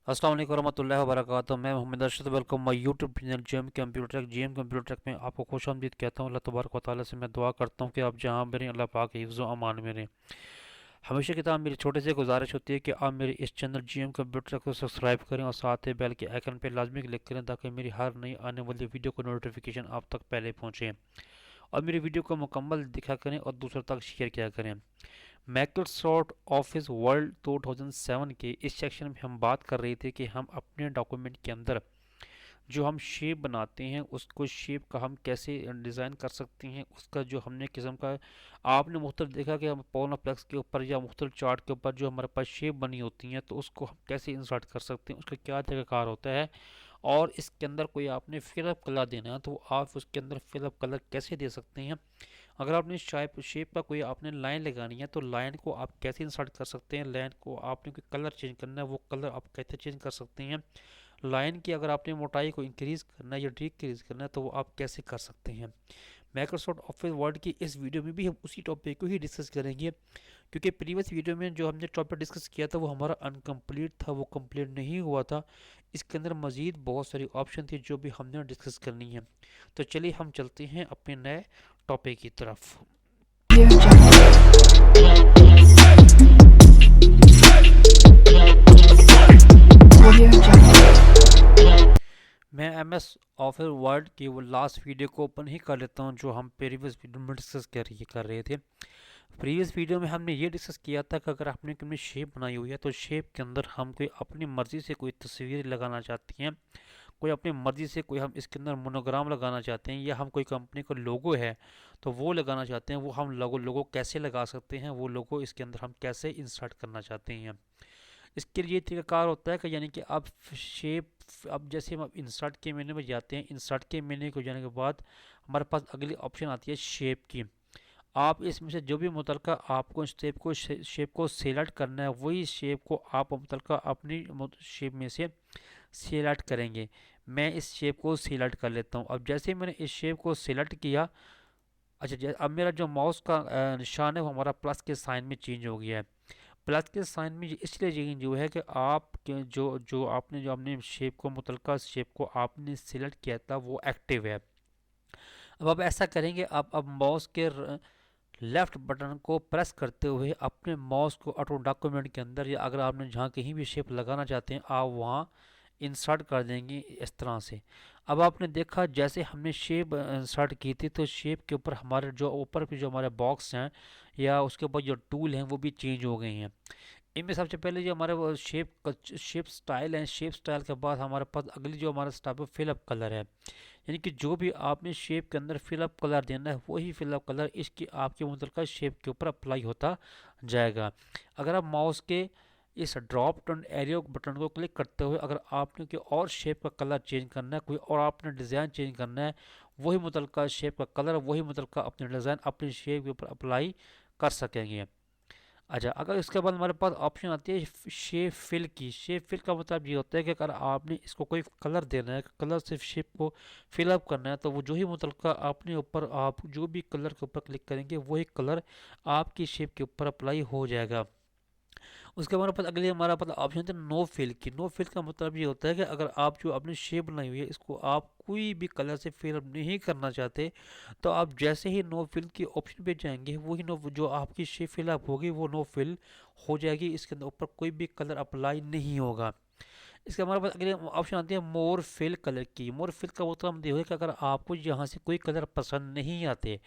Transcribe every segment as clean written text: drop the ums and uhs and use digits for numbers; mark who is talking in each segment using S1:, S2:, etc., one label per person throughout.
S1: अस्सलाम वालेकुम रहमतुल्लाहि व बरकातुहू। मैं Mohammad Arshad, welcome my YouTube channel JM computer tech में आपको खुशामदीद कहता हूँ। अल्लाह तबारक व तआला से मैं दुआ करता हूँ कि आप जहाँ भी रहें अल्लाह पाक हिफ्ज़ व अमान में रहें। हमेशा की तरह मेरी छोटे से गुजारिश होती है कि आप मेरे इस चैनल जेएम कंप्यूटर को सब्सक्राइब करें और साथ ही बेल के आइकन पर लाजमी क्लिक करें ताकि मेरी हर नई आने वाली वीडियो को नोटिफिकेशन आप तक पहले पहुँचे और मेरी वीडियो को मुकम्मल दिखा करें और दूसरों तक शेयर किया करें। माइक्रोसॉफ्ट ऑफिस वर्ल्ड 2007 के इस सेक्शन में हम बात कर रहे थे कि हम अपने डॉक्यूमेंट के अंदर जो हम शेप बनाते हैं उसको शेप का हम कैसे डिज़ाइन कर सकते हैं। उसका जो हमने किस्म का आपने मुख्तलिफ देखा कि हम पॉनोप्लेक्स के ऊपर या मुख्तलिफ चार्ट के ऊपर जो हमारे पास शेप बनी होती हैं तो उसको हम कैसे इंसर्ट कर सकते हैं, उसका क्या तरीक़ाकार होता है। और इसके अंदर कोई आपने फिलअप कलर देना है तो आप उसके अंदर फिलअप कलर कैसे दे सकते हैं। अगर आपने शेप का कोई आपने लाइन लगानी है तो लाइन को आप कैसे इंसर्ट कर सकते हैं। लाइन को आपने कोई कलर चेंज करना है वो कलर आप कैसे चेंज कर सकते हैं। लाइन की अगर आपने मोटाई को इंक्रीज़ करना है या डिक्रीज़ करना है तो वो आप कैसे कर सकते हैं। माइक्रोसॉफ्ट ऑफिस वर्ड की इस वीडियो में भी हम उसी टॉपिक को ही डिस्कस करेंगे, क्योंकि प्रीवियस वीडियो में जो हमने टॉपिक डिस्कस किया था वो हमारा अनकम्प्लीट था, वो कंप्लीट नहीं हुआ था। इसके अंदर मज़ीद बहुत सारी ऑप्शन थी जो भी हमने डिस्कस करनी है। तो चलिए हम चलते हैं अपने नए टॉपिक की तरफ। मैं एम एस ऑफिस वर्ड की वो लास्ट वीडियो को ओपन ही कर लेता हूँ जो हम प्रीवियस वीडियो में डिस्कस कर रहे थे। प्रीवियस वीडियो में हमने ये डिस्कस किया था कि अगर आपने कोई शेप बनाई हुई है तो शेप के अंदर हम कोई अपनी मर्ज़ी से कोई तस्वीर लगाना चाहती हैं, कोई अपनी मर्ज़ी से कोई हम इसके अंदर मोनोग्राम लगाना चाहते हैं, या हम कोई कंपनी का लोगो है तो वो लगाना चाहते हैं। वो हम लोगो कैसे लगा सकते हैं, वो लोगो इसके अंदर हम कैसे इंसर्ट करना चाहते हैं। इसके लिए तरीकाकार होता है कि यानी कि अब शेप, अब जैसे हम इंसर्ट के मेन्यू में जाते हैं, इंसर्ट के मेन्यू को जाने के बाद हमारे पास अगली ऑप्शन आती है शेप की। आप इसमें से जो भी मुतलका आपको शेप को सेलेक्ट करना है वही शेप को आप मुतलका अपनी शेप में से सेलेक्ट करेंगे। मैं इस शेप को सिलेक्ट कर लेता हूँ। अब जैसे मैंने इस शेप को सिलेक्ट किया, अच्छा अब मेरा जो माउस का निशान है वो हमारा प्लस के साइन में चेंज हो गया है। प्लस के साइन में इसलिए चेंज हुआ है कि आप के जो आपने शेप को मुतलका शेप को आपने सिलेक्ट किया था वो एक्टिव है। अब आप ऐसा करेंगे, अब माउस के लेफ्ट बटन को प्रेस करते हुए अपने माउस को ऑटो डॉक्यूमेंट के अंदर, या अगर आपने जहाँ कहीं भी शेप लगाना चाहते हैं आप वहाँ इंसर्ट कर देंगे इस तरह से। अब आपने देखा जैसे हमने शेप इंसर्ट की थी तो शेप के ऊपर हमारे जो ऊपर के जो हमारे बॉक्स हैं या उसके ऊपर जो टूल हैं वो भी चेंज हो गए हैं। इनमें सबसे पहले जो हमारे वो शेप स्टाइल है, शेप स्टाइल के बाद हमारे पास अगली जो हमारा स्टाइल है फिलअप कलर है। यानी कि जो भी आपने शेप के अंदर फिलअप कलर देना है वही फिलअप कलर इसकी आपके मुतलका शेप के ऊपर अप्लाई होता जाएगा। अगर आप माउस के इस ड्रॉप डाउन एरो बटन को क्लिक करते हुए अगर आपने कोई और शेप का कलर चेंज करना है, कोई और आपने डिज़ाइन चेंज करना है, वही मुतलका शेप का कलर वही मुतलका अपने डिज़ाइन अपने शेप के ऊपर अप्लाई कर सकेंगे। अच्छा, अगर इसके बाद हमारे पास ऑप्शन आती है शेप फिल की। शेप फिल का मतलब ये होता है कि अगर आपने इसको कोई कलर देना है, कलर से शेप को फिलअप करना है तो वो जो ही मुतलका आपने ऊपर आप जो भी कलर के ऊपर क्लिक करेंगे वही कलर आपकी शेप के ऊपर अप्लाई हो जाएगा। उसके हमारे पास अगले हमारा पास ऑप्शन होता है नो फिल की। नो फिल का मतलब ये होता है कि अगर आप जो अपनी शेप बनाई हुई है इसको आप कोई भी कलर से फिल नहीं करना चाहते तो आप जैसे ही नो फिल की ऑप्शन पे जाएंगे वही नो जो आपकी शेप फिलअप होगी वो नो फिल हो जाएगी। इसके अंदर ऊपर कोई भी कलर अप्लाई नहीं होगा। इसके हमारे पास अगले ऑप्शन आती है मोर फिल कलर की। मोर फिल का मतलब ये है कि अगर आपको यहाँ से कोई कलर पसंद नहीं आते,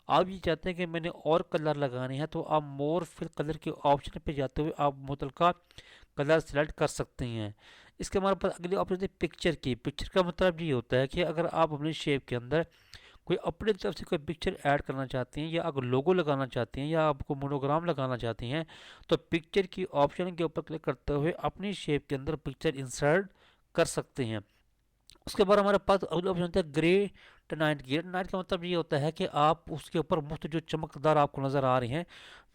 S1: आप ये चाहते हैं कि मैंने और कलर लगाने हैं, तो आप मोर फिल कलर के ऑप्शन पे जाते हुए आप मुतलका कलर सेलेक्ट कर सकते हैं। इसके हमारे पास अगले ऑप्शन है पिक्चर की। पिक्चर का मतलब ये होता है कि अगर आप अपने शेप के अंदर कोई अपनी तरफ से कोई पिक्चर ऐड करना चाहते हैं, या अगर लोगो लगाना चाहते हैं, या आपको मोनोग्राम लगाना चाहते हैं, तो पिक्चर की ऑप्शन के ऊपर क्लिक करते हुए अपनी शेप के अंदर पिक्चर इंसर्ट कर सकते हैं। उसके बाद हमारे पास अगला ऑप्शन होता है ग्रे नाइट। ग्रे नाइट का मतलब ये होता है कि आप उसके ऊपर मुफ्त जो चमकदार आपको नज़र आ रही हैं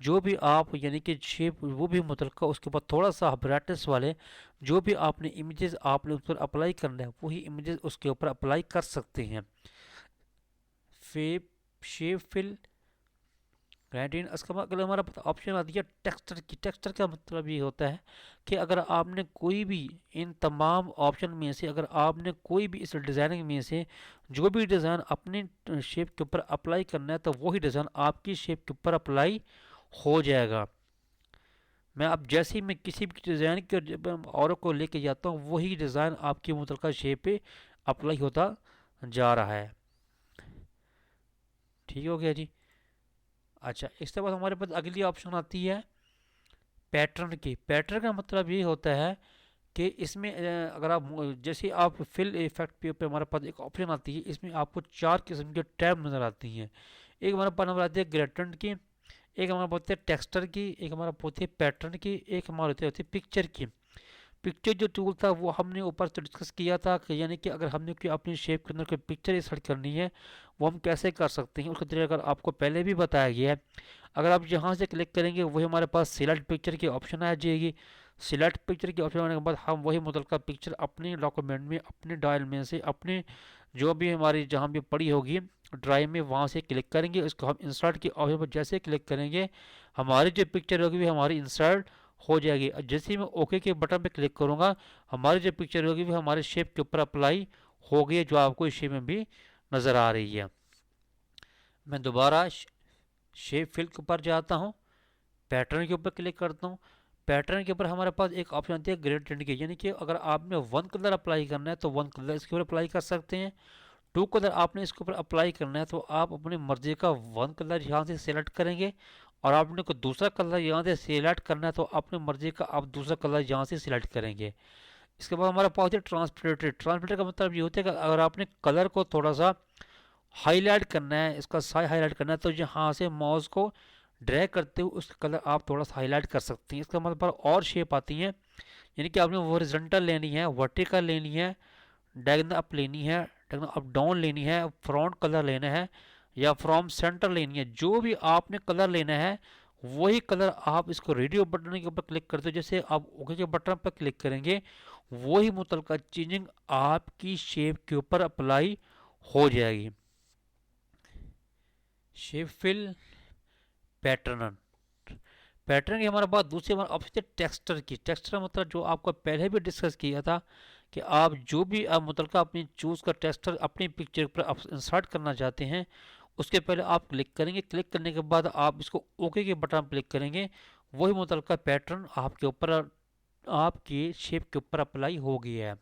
S1: जो भी आप यानी कि शेप वो भी मुतलका उसके ऊपर थोड़ा सा ब्राइटनेस वाले जो भी आपने इमेजेस आपने उस पर अप्लाई करना है वही इमेजेस उसके ऊपर अप्लाई कर सकते हैं। फेप शेप फिल ग्रेडियंट इसका अगला हमारा ऑप्शन आ दिया टेक्सचर की। टेक्सचर का मतलब ये होता है कि अगर आपने कोई भी इन तमाम ऑप्शन में से अगर आपने कोई भी इस डिज़ाइनिंग में से जो भी डिज़ाइन अपनी शेप के ऊपर अप्लाई करना है तो वही डिज़ाइन आपकी शेप के ऊपर अप्लाई हो जाएगा। मैं अब जैसे ही मैं किसी भी डिज़ाइन के और को लेके जाता हूँ वही डिज़ाइन आपकी मुतलका शेप पे अप्लाई होता जा रहा है। ठीक हो गया जी। अच्छा, इसके बाद हमारे पास अगली ऑप्शन आती है पैटर्न की। पैटर्न का मतलब ये होता है कि इसमें अगर आप जैसे आप फिल इफेक्ट पे हमारे पास एक ऑप्शन आती है, इसमें आपको 4 किस्म के टैब नज़र आती हैं। एक हमारे पास नंबर आती है ग्रेडिएंट की, एक हमारे पास होती है टेक्सचर की, एक हमारे पास होती है पैटर्न की, एक हमारे होती है पिक्चर की। पिक्चर जो टूल था वो हमने ऊपर से डिस्कस किया था कि यानी कि अगर हमने कोई अपनी शेप के अंदर कोई पिक्चर इंसर्ट करनी है वो हम कैसे कर सकते हैं, उसका तरीका अगर आपको पहले भी बताया गया है। अगर आप यहाँ से क्लिक करेंगे वही हमारे पास सिलेक्ट पिक्चर की ऑप्शन आ जाएगी। सिलेक्ट पिक्चर की ऑप्शन आने के बाद हम वही मुतलका पिक्चर अपने डॉक्यूमेंट में अपने डायल में से अपने जो भी हमारी जहाँ भी पड़ी होगी ड्राइव में वहाँ से क्लिक करेंगे। उसको हम इंसर्ट की ऑप्शन पर जैसे क्लिक करेंगे हमारी जो पिक्चर होगी वो हमारी इंसर्ट हो जाएगी। जैसे ही मैं ओके के बटन पे क्लिक करूँगा हमारी जो पिक्चर होगी वो हमारे शेप के ऊपर अप्लाई हो गई, जो आपको इस शेप में भी नज़र आ रही है। मैं दोबारा शेप फिल के ऊपर जाता हूँ, पैटर्न के ऊपर क्लिक करता हूँ। पैटर्न के ऊपर हमारे पास एक ऑप्शन आती है ग्रेडिएंट की, यानी कि अगर आपने वन कलर अप्लाई करना है तो वन कलर इसके ऊपर अप्लाई कर सकते हैं। टू कलर आपने इसके ऊपर अप्लाई करना है तो आप अपनी मर्जी का वन कलर यहाँ से सिलेक्ट करेंगे, और आपने को दूसरा कलर यहाँ से सिलेक्ट करना है तो अपनी मर्जी का आप दूसरा कलर यहाँ से सिलेक्ट करेंगे। इसके बाद हमारा पास है ट्रांसपेरेंट। ट्रांसपेरेंट का मतलब ये होता है कि अगर आपने कलर को थोड़ा सा हाईलाइट करना है, इसका साइज हाईलाइट करना है तो यहाँ से माउस को ड्रैग करते हुए उसका कलर आप थोड़ा सा हाईलाइट कर सकते हैं। इसका मतलब और शेप आती हैं, यानी कि आपने हॉरिजॉन्टल लेनी है, वर्टिकल लेनी है, डायगोनल अप लेनी है, डायगोनल अप डाउन लेनी है, फ्रंट कलर लेना है या फ्रॉम सेंटर लेनी है। जो भी आपने कलर लेना है वही कलर आप इसको रेडियो बटन के ऊपर क्लिक करते हो, जैसे आप ओके के बटन पर क्लिक करेंगे वही मुतलका चेंजिंग आपकी शेप के ऊपर अप्लाई हो जाएगी। Shape fill pattern. पैटर्न की हमारे पास दूसरी हमारे ऑप्शन है टेक्सचर की। टेक्सचर मतलब जो आपको पहले भी डिस्कस किया था कि आप जो भी आप मुतलका अपनी चूज़ का टेक्सचर अपनी पिक्चर पर इंसर्ट करना चाहते हैं उसके पहले आप क्लिक करेंगे। क्लिक करने के बाद आप इसको ओके के बटन पर क्लिक करेंगे, वही मुतलका पैटर्न आपके ऊपर आपकी शेप के ऊपर अप्लाई हो गया है।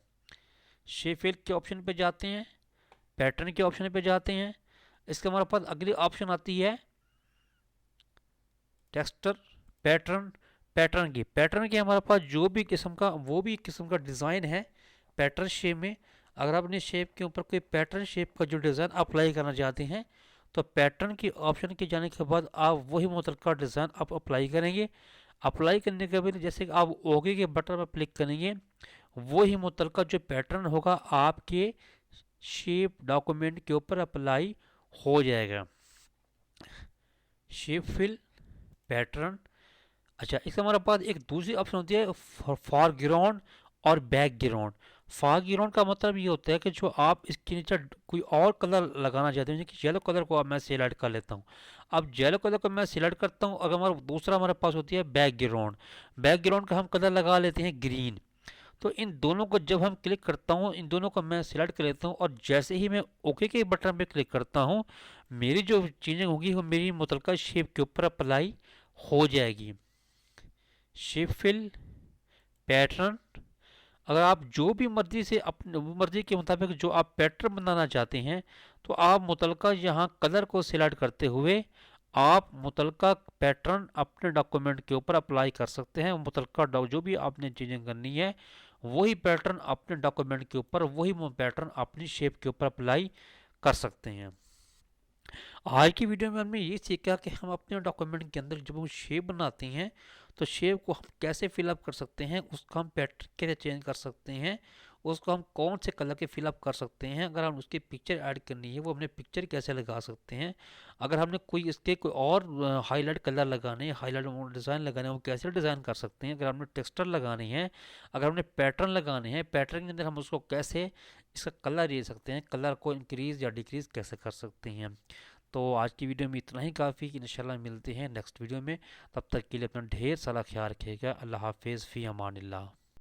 S1: शेप फिल के ऑप्शन पे जाते हैं, पैटर्न के ऑप्शन पे जाते हैं। इसके हमारे पास अगली ऑप्शन आती है टेक्सचर पैटर्न। पैटर्न की हमारे पास जो भी किस्म का वो भी किस्म का डिज़ाइन है पैटर्न शेप में। अगर आप अपने शेप के ऊपर कोई पैटर्न शेप का जो डिज़ाइन अप्लाई करना चाहते हैं तो पैटर्न की ऑप्शन के जाने के बाद आप वही मुतलका डिज़ाइन आप अप्लाई करेंगे। अप्लाई करने के बाद जैसे कि आप ओके के बटन पर क्लिक करेंगे वही मुतलका जो पैटर्न होगा आपके शेप डॉक्यूमेंट के ऊपर अप्लाई हो जाएगा। Shape fill pattern. अच्छा, इसका हमारे पास एक दूसरी ऑप्शन होती है फॉरग्राउंड और बैकग्राउंड। फॉरग्राउंड का मतलब ये होता है कि जो आप इसके नीचे कोई और कलर लगाना चाहते हैं, जैसे येलो कलर को अब मैं सिलेक्ट कर लेता हूँ। अब येलो कलर को मैं सिलेक्ट करता हूँ, अगर हमारा दूसरा हमारे पास होती है बैकग्राउंड। बैकग्राउंड का हम कलर लगा लेते हैं ग्रीन। तो इन दोनों को जब हम क्लिक करता हूँ इन दोनों को मैं सिलेक्ट कर लेता हूँ, और जैसे ही मैं ओके के बटन पे क्लिक करता हूँ मेरी जो चेंजिंग होगी वो मेरी मुतलका शेप के ऊपर अप्लाई हो जाएगी। Shape fill pattern. अगर आप जो भी मर्जी से अपनी मर्जी के मुताबिक जो आप पैटर्न बनाना चाहते हैं तो आप मुतलका यहाँ कलर को सिलेक्ट करते हुए आप मुतलका पैटर्न अपने डॉक्यूमेंट के ऊपर अप्लाई कर सकते हैं। मुतलका जो भी आपने चीज़ें करनी है वही पैटर्न अपने डॉक्यूमेंट के ऊपर वही पैटर्न अपनी शेप के ऊपर अप्लाई कर सकते हैं। आज की वीडियो में हमने ये सीखा कि हम अपने डॉक्यूमेंट के अंदर जब हम शेप बनाते हैं तो शेप को हम कैसे फिलअप कर सकते हैं, उसका हम पैटर्न कैसे चेंज कर सकते हैं, उसको हम कौन से कलर के फिलअप कर सकते हैं, अगर हम उसकी पिक्चर ऐड करनी है वो हमने पिक्चर कैसे लगा सकते हैं, अगर हमने कोई इसके कोई और हाईलाइट कलर लगाने हाईलाइट डिज़ाइन लगाने वो कैसे डिज़ाइन कर सकते हैं, अगर हमने टेक्सचर लगाने हैं, अगर हमने पैटर्न लगाने हैं पैटर्न के अंदर हम उसको कैसे इसका कलर दे सकते हैं, कलर को इंक्रीज़ या डिक्रीज़ कैसे कर सकते हैं। तो आज की वीडियो में इतना ही काफ़ी, इंशाल्लाह मिलते हैं नेक्स्ट वीडियो में। तब तक के लिए अपना ढेर सारा ख्याल रखिएगा। अल्लाह हाफिज़, फ़ी अमानिल्लाह।